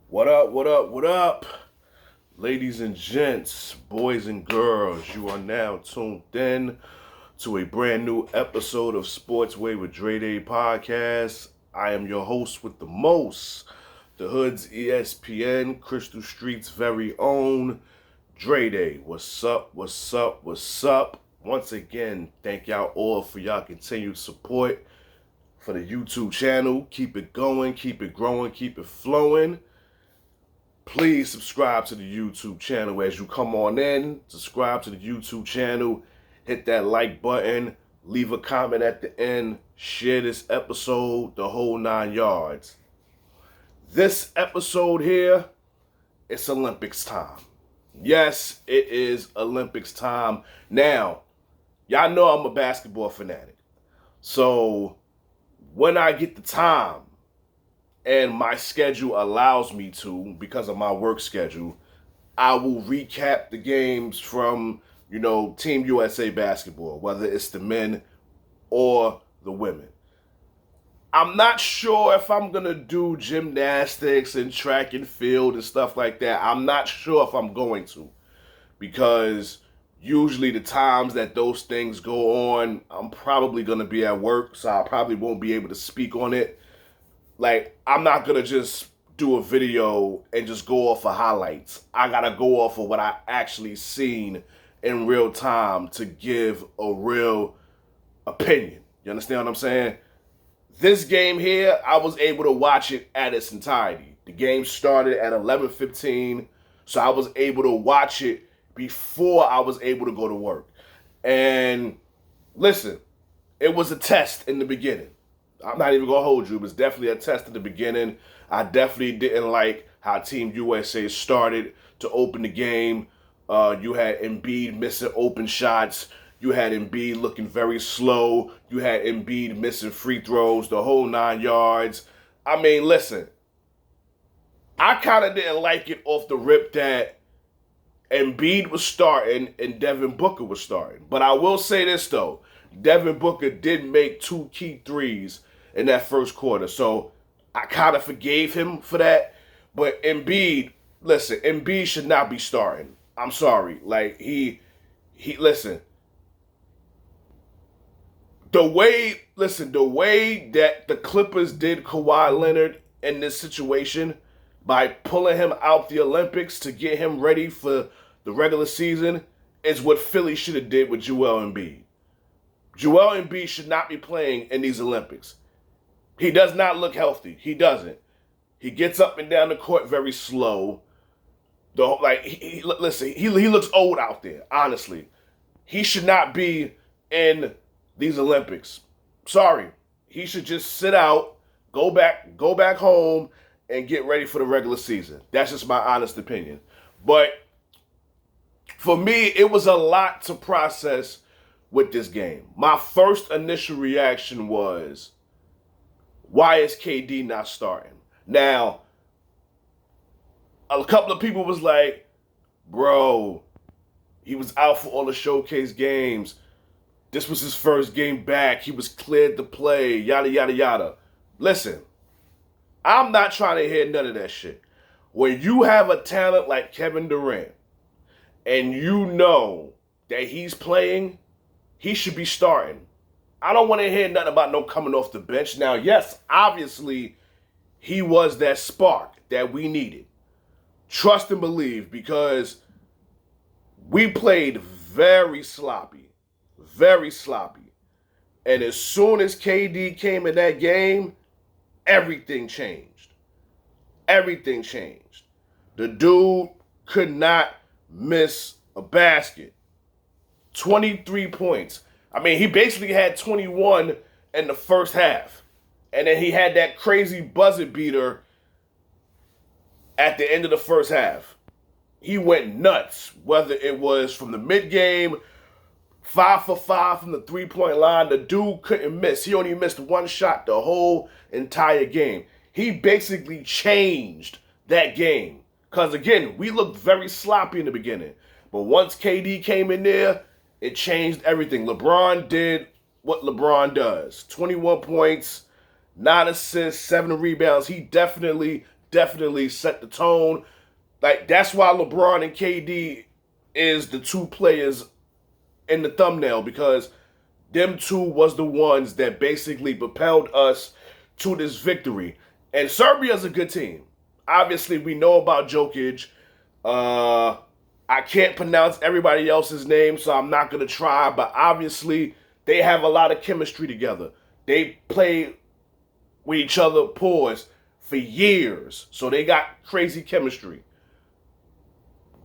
What up, what up, what up? Ladies and gents, boys and girls, you are now tuned in to a brand new episode of Sportsway with Dre Day podcast. I am your host with the most, the Hood's ESPN, Crystal Street's very own, Dre Day. What's up, what's up, what's up? Once again, thank y'all all for y'all continued support for the YouTube channel. Keep it going, keep it growing, keep it flowing. Please subscribe to the YouTube channel as you come on in. Subscribe to the YouTube channel. Hit that like button. Leave a comment at the end. Share this episode, the whole 9 yards. This episode here, it's Olympics time. Yes, it is Olympics time. Now, y'all know I'm a basketball fanatic. So, when I get the time, and my schedule allows me to, because of my work schedule, I will recap the games from, Team USA basketball, whether it's the men or the women. I'm not sure if I'm going to do gymnastics and track and field and stuff like that. I'm not sure if I'm going to, because usually the times that those things go on, I'm probably going to be at work, so I probably won't be able to speak on it. Like, I'm not going to just do a video and just go off of highlights. I got to go off of what I actually seen in real time to give a real opinion. You understand what I'm saying? This game here, I was able to watch it at its entirety. The game started at 11:15, so I was able to watch it before I was able to go to work. And listen, it was a test in the beginning. I'm not even going to hold you. It was definitely a test at the beginning. I definitely didn't like how Team USA started to open the game. You had Embiid missing open shots. You had Embiid looking very slow. You had Embiid missing free throws, the whole 9 yards. I mean, listen, I kind of didn't like it off the rip that Embiid was starting and Devin Booker was starting. But I will say this, though. Devin Booker did make 2 key threes in that first quarter. So I kind of forgave him for that. But Embiid, listen, Embiid should not be starting. I'm sorry. Like, listen. The way that the Clippers did Kawhi Leonard in this situation by pulling him out the Olympics to get him ready for the regular season is what Philly should have did with Joel Embiid. Joel Embiid should not be playing in these Olympics. He does not look healthy. He doesn't. He gets up and down the court very slow. Listen, he looks old out there, honestly. He should not be in these Olympics. Sorry. He should just sit out, go back home, and get ready for the regular season. That's just my honest opinion. But for me, it was a lot to process with this game. My first initial reaction was, why is KD not starting? Now, a couple of people was like, bro, he was out for all the showcase games. This was his first game back. He was cleared to play, yada, yada, yada. Listen, I'm not trying to hear none of that shit. When you have a talent like Kevin Durant, and you know that he's playing, he should be starting. I don't want to hear nothing about no coming off the bench. Now, yes, obviously, he was that spark that we needed. Trust and believe, because we played very sloppy. Very sloppy. And as soon as KD came in that game, everything changed. Everything changed. The dude could not miss a basket. 23 points. I mean, he basically had 21 in the first half. And then he had that crazy buzzer beater at the end of the first half. He went nuts, whether it was from the mid-game, 5 for 5 from the three-point line. The dude couldn't miss. He only missed one shot the whole entire game. He basically changed that game. Because, again, we looked very sloppy in the beginning. But once KD came in there, it changed everything. LeBron did what LeBron does. 21 points, 9 assists, 7 rebounds. He definitely definitely set the tone. Like, that's why LeBron and KD is the two players in the thumbnail, because them two was the ones that basically propelled us to this victory. And Serbia is a good team. Obviously, we know about Jokic. I can't pronounce everybody else's name, so I'm not going to try. But obviously, they have a lot of chemistry together. They play with each other, for years. So they got crazy chemistry.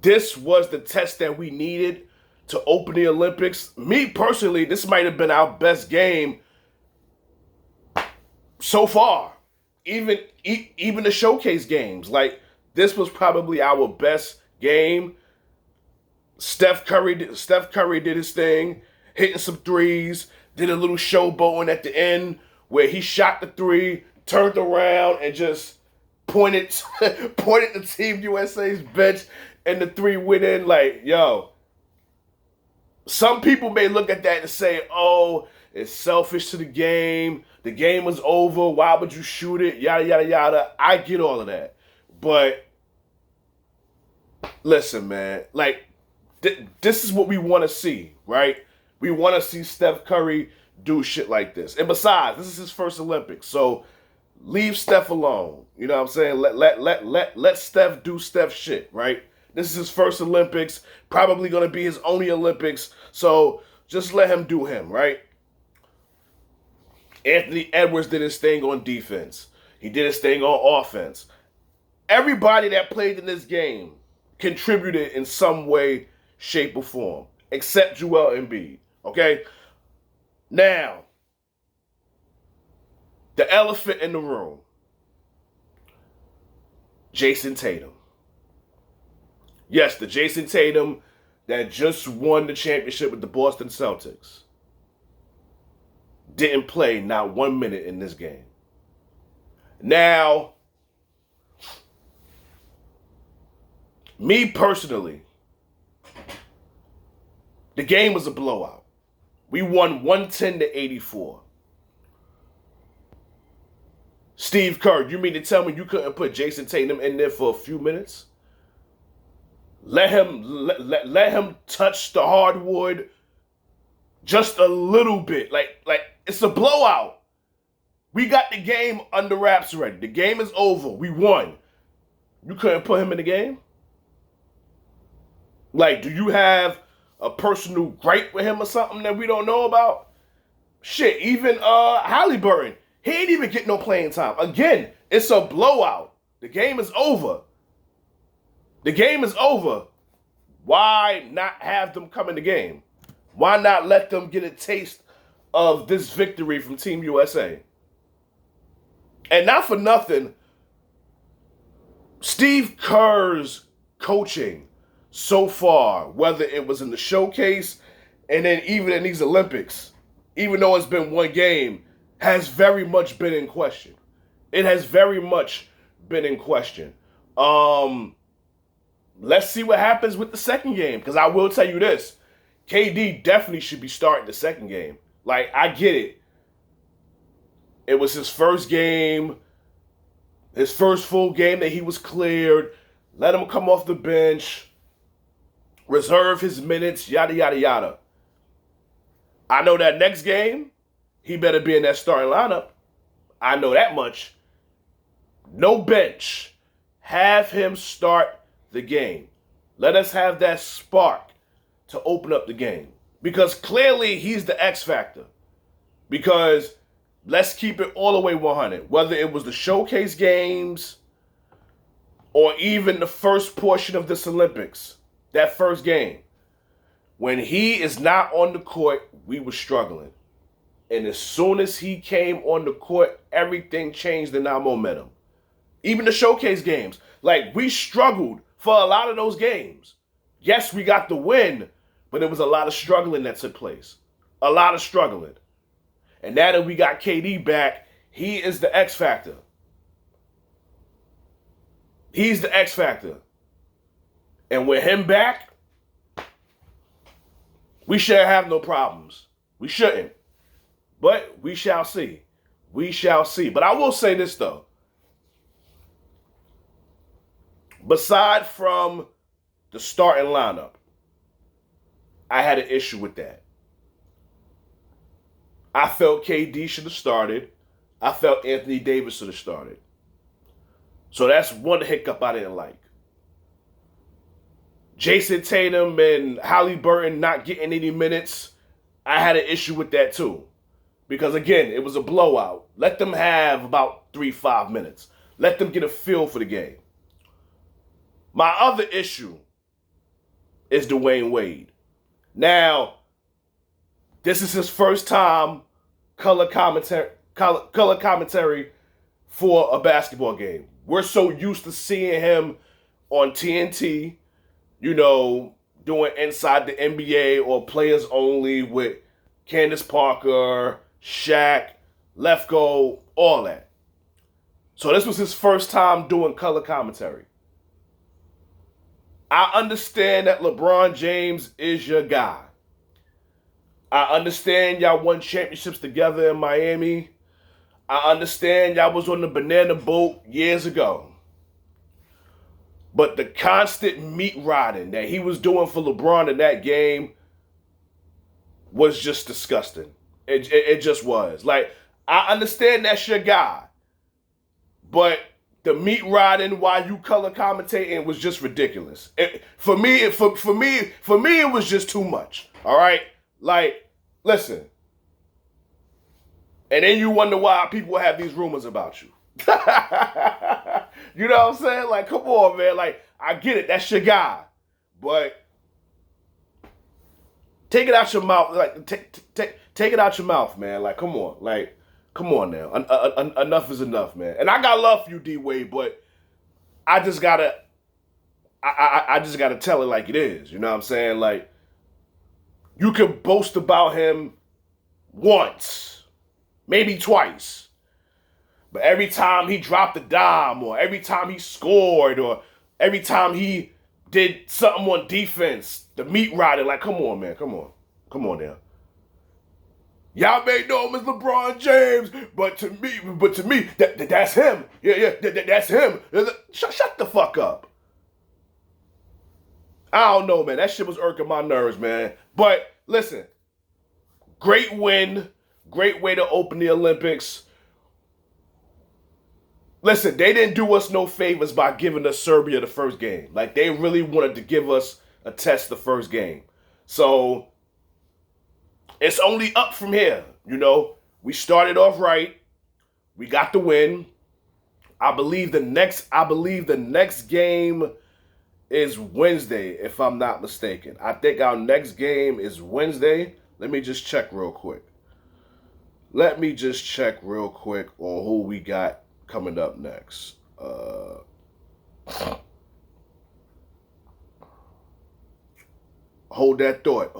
This was the test that we needed to open the Olympics. Me personally, this might have been our best game so far. Even the showcase games. Like, this was probably our best game. Steph Curry did his thing, hitting some threes, did a little showboating at the end where he shot the three, turned around, and just pointed to Team USA's bench, and the three went in. Like, yo, some people may look at that and say, oh, it's selfish to the game. The game was over. Why would you shoot it? Yada, yada, yada. I get all of that. But listen, man, like, this is what we want to see, right? We want to see Steph Curry do shit like this. And besides, this is his first Olympics. So leave Steph alone. You know what I'm saying? Let Steph do Steph shit, right? This is his first Olympics, probably going to be his only Olympics. So just let him do him, right? Anthony Edwards did his thing on defense. He did his thing on offense. Everybody that played in this game contributed in some way, shape, or form, except Joel Embiid, okay? Now, the elephant in the room, Jason Tatum. Yes, the Jason Tatum that just won the championship with the Boston Celtics didn't play not 1 minute in this game. Now, me personally, the game was a blowout. We won 110-84. Steve Kerr, you mean to tell me you couldn't put Jason Tatum in there for a few minutes? Let him touch the hardwood just a little bit. Like it's a blowout. We got the game under wraps already. The game is over. We won. You couldn't put him in the game? Like, do you have a personal gripe with him or something that we don't know about? Shit, even Halliburton, he ain't even get no playing time. Again, it's a blowout. The game is over. The game is over. Why not have them come in the game? Why not let them get a taste of this victory from Team USA? And not for nothing, Steve Kerr's coaching so far, whether it was in the showcase and then even in these Olympics, even though it's been one game, has very much been in question. It has very much been in question. Let's see what happens with the second game, because I will tell you this. KD definitely should be starting the second game. Like, I get it. It was his first game, his first full game that he was cleared. Let him come off the bench, reserve his minutes, yada, yada, yada. I know that next game, he better be in that starting lineup. I know that much. No bench. Have him start the game. Let us have that spark to open up the game. Because clearly he's the X factor. Because let's keep it all the way 100. Whether it was the showcase games or even the first portion of this Olympics, that first game, when he is not on the court, we were struggling. And as soon as he came on the court, everything changed in our momentum. Even the showcase games. Like, we struggled for a lot of those games. Yes, we got the win, but it was a lot of struggling that took place. A lot of struggling. And now that we got KD back, he is the X factor. He's the X factor. And with him back, we should have no problems. We shouldn't. But we shall see. We shall see. But I will say this, though. Beside from the starting lineup, I had an issue with that. I felt KD should have started. I felt Anthony Davis should have started. So that's one hiccup I didn't like. Jason Tatum and Halliburton not getting any minutes, I had an issue with that too. Because again, it was a blowout. Let them have about 3-5 minutes. Let them get a feel for the game. My other issue is Dwayne Wade. Now, this is his first time color commentary for a basketball game. We're so used to seeing him on TNT, doing Inside the NBA or Players Only with Candace Parker, Shaq, Lefko, all that. So this was his first time doing color commentary. I understand that LeBron James is your guy. I understand y'all won championships together in Miami. I understand y'all was on the banana boat years ago. But the constant meat riding that he was doing for LeBron in that game was just disgusting. It just was. Like, I understand that's your guy. But the meat riding while you color commentating was just ridiculous. For me, it was just too much. All right? Like, listen. And then you wonder why people have these rumors about you. You know what I'm saying? Like, come on, man. Like, I get it. That's your guy. But take it out your mouth. Like, take it out your mouth, man. Like, come on. Like, come on now. Enough is enough, man. And I got love for you, D-Wade, but I just gotta tell it like it is. You know what I'm saying? Like, you can boast about him once, maybe twice. But every time he dropped a dime, or every time he scored, or every time he did something on defense, the meat riding, like, come on, man. Come on now. Y'all may know him as LeBron James, but to me, that's him. Yeah, that's him. Shut the fuck up. I don't know, man. That shit was irking my nerves, man. But listen, great win, great way to open the Olympics. Listen, they didn't do us no favors by giving us Serbia the first game. Like, they really wanted to give us a test the first game. So it's only up from here. We started off right. We got the win. I believe the next game is Wednesday, if I'm not mistaken. I think our next game is Wednesday. Let me just check real quick. On who we got coming up next. Hold that thought.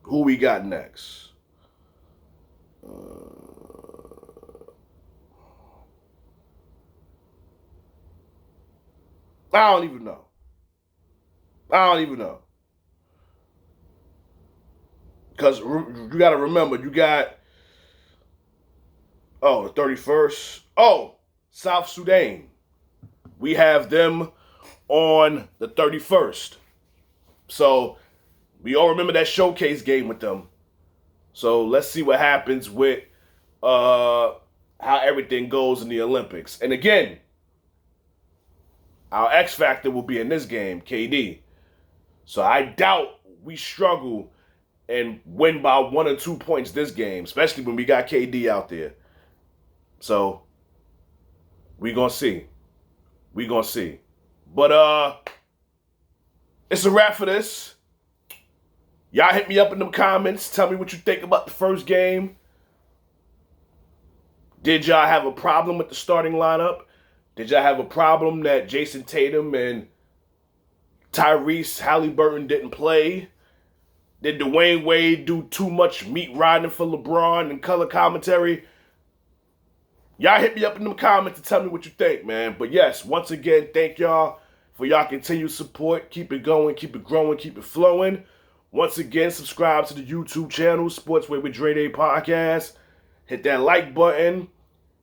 Who we got next? I don't even know. Because you got to remember, you got, the 31st. Oh, South Sudan. We have them on the 31st. So we all remember that showcase game with them. So let's see what happens with how everything goes in the Olympics. And again, our X factor will be in this game, KD. So I doubt we struggle and win by 1 or 2 points this game, especially when we got KD out there. So we gonna see. But it's a wrap for this. Y'all hit me up in them comments. Tell me what you think about the first game. Did y'all have a problem with the starting lineup? Did y'all have a problem that Jason Tatum and Tyrese Halliburton didn't play? Did Dwayne Wade do too much meat riding for LeBron and color commentary? Y'all hit me up in them comments to tell me what you think, man. But yes, once again, thank y'all for y'all continued support. Keep it going, keep it growing, keep it flowing. Once again, subscribe to the YouTube channel, Sportsway with Dre Day Podcast. Hit that like button.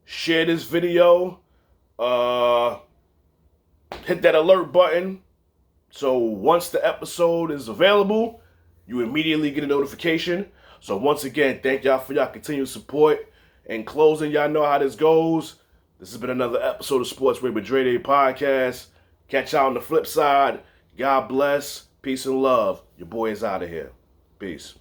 Share this video. Hit that alert button. So once the episode is available, you immediately get a notification. So once again, thank y'all for y'all continued support. In closing, y'all know how this goes. This has been another episode of Sportsway with Dre Day Podcast. Catch y'all on the flip side. God bless. Peace and love. Your boy is out of here. Peace.